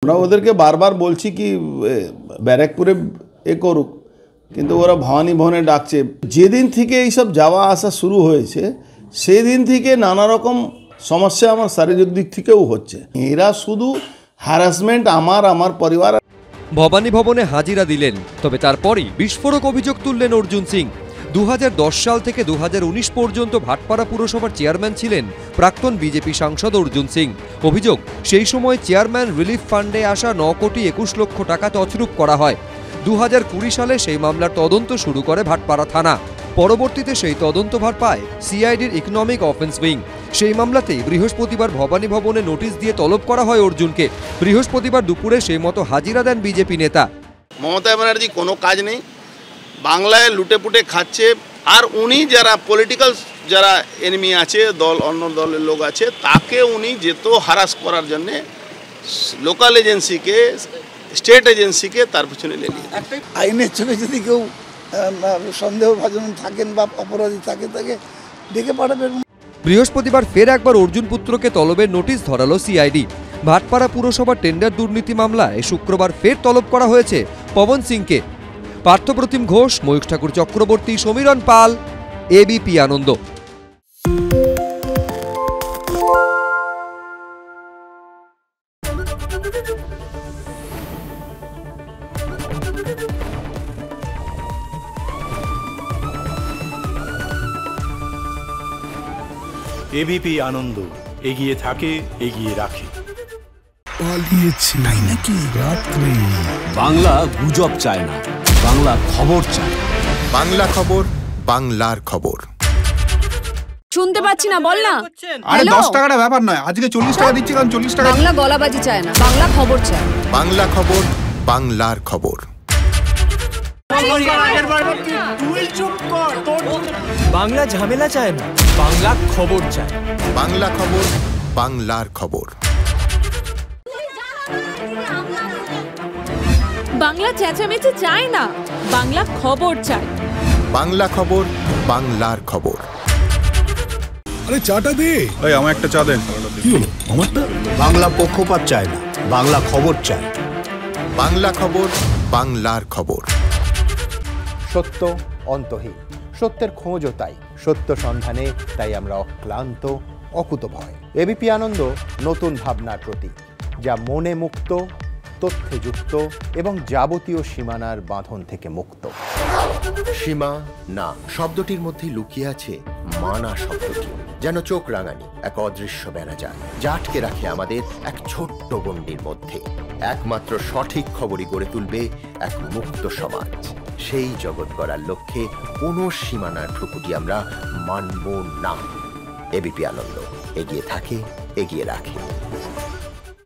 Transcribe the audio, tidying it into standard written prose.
আমরা ওদেরকে বারবার বলছি কি ব্যারাকপুরে করুক, কিন্তু ওরা ভবানী ভবনে ডাকছে। যেদিন থেকে এইসব যাওয়া আসা শুরু হয়েছে সেদিন থেকে নানা রকম সমস্যা আমার শারীরিক দিক থেকেও হচ্ছে। এরা শুধু হ্যারাসমেন্ট আমার পরিবার। ভবানী ভবনে হাজিরা দিলেন, তবে তারপরই বিস্ফোরক অভিযোগ তুললেন অর্জুন সিং। 2010 সাল থেকে 2019 পর্যন্ত ভাটপাড়া পুরসভার চেয়ারম্যান ছিলেন প্রাক্তন বিজেপি সাংসদ অর্জুন সিং। অভিযোগ, সেই সময় চেয়ারম্যান রিলিফ ফান্ডে আসা 9 কোটি 21 লক্ষ টাকা তছরূপ করা হয়। 2020 সালে সেই মামলার তদন্ত শুরু করে ভাটপাড়া থানা। পরবর্তীতে সেই তদন্তভার পায় সিআইডির ইকোনমিক অফেন্স উইং। সেই মামলাতেই বৃহস্পতিবার ভবানী ভবনে নোটিশ দিয়ে তলব করা হয় অর্জুনকে। বৃহস্পতিবার দুপুরে সেই মতো হাজিরা দেন বিজেপি নেতা। মমতা ব্যানার্জি কোনো কাজ নেই, বাংলায় লুটেপুটে খাচ্ছে। আর উনি যারা পলিটিক্যাল যারা এনিমি আছে, অন্য দলের লোক আছে, তাকে উনি যেত হারাস করার জন্যে লোকাল এজেন্সিকে, স্টেট এজেন্সিকে তার পিছনে লেগে। আইনের চোখে যদি কেউ সন্দেহভাজন থাকেন বা অপরাধী থাকে তাকে ডেকে পাঠাবেন। বৃহস্পতিবার ফের একবার অর্জুন পুত্রকে তলবের নোটিশ ধরালো সিআইডি। ভাটপাড়া পুরসভার টেন্ডার দুর্নীতি মামলায় শুক্রবার ফের তলব করা হয়েছে পবন সিংকে। পার্থপ্রতিম ঘোষ, ময়ূখ ঠাকুর চক্রবর্তী, সমীরণ পাল, এবিপি আনন্দ। এবিপি আনন্দ, এগিয়ে থাকে, এগিয়ে রাখে। বাংলা গুজব চায় না, বাংলা খবর চায়। বাংলা খবর, বাংলার খবর। শুনতে পাচ্ছি না, বল না। আরে 10 টাকাটা ব্যাপার নয়, আজকে 40 টাকা দিচ্ছি, কারণ 40 টাকা। বাংলা গলাবাজি চায় না, বাংলা খবর চায়। বাংলা খবর, বাংলার খবর। বাংলা ঝামেলা চায় না, বাংলা খবর চায়। বাংলা খবর, বাংলার খবর। বাংলা চেঁচামেচি চায় না, বাংলা খবর চায়। বাংলা খবর, বাংলার খবর। আরে চাটা দে। এই আমার একটা চা দেন। কি হলো আমারটা? বাংলা পক্ষপাত চায় না, বাংলা খবর চায়। বাংলা খবর, বাংলার খবর। সত্য অন্তহীন, সত্যের খোঁজও তাই, সত্য সন্ধানে তাই আমরা অক্লান্ত, অকুতভয়। এবিপি আনন্দ নতুন ভাবনার প্রতীক, যা মনে মুক্ত, তথ্যে যুক্ত এবং যাবতীয় সীমানার বাঁধন থেকে মুক্ত। সীমা না শব্দটির মধ্যে লুকিয়ে আছে মানা শব্দটি, যেন চোখ রাঙানি এক অদৃশ্য বেড়াজাল, যা আটকে রাখে আমাদের এক ছোট্ট গণ্ডির মধ্যে। একমাত্র সঠিক খবরই গড়ে তুলবে এক মুক্ত সমাজ। সেই জগৎ গড়ার লক্ষ্যে কোনো সীমানার ঠুকুটি আমরা মানব না। এবিপি আনন্দ, এগিয়ে থাকে, এগিয়ে রাখে।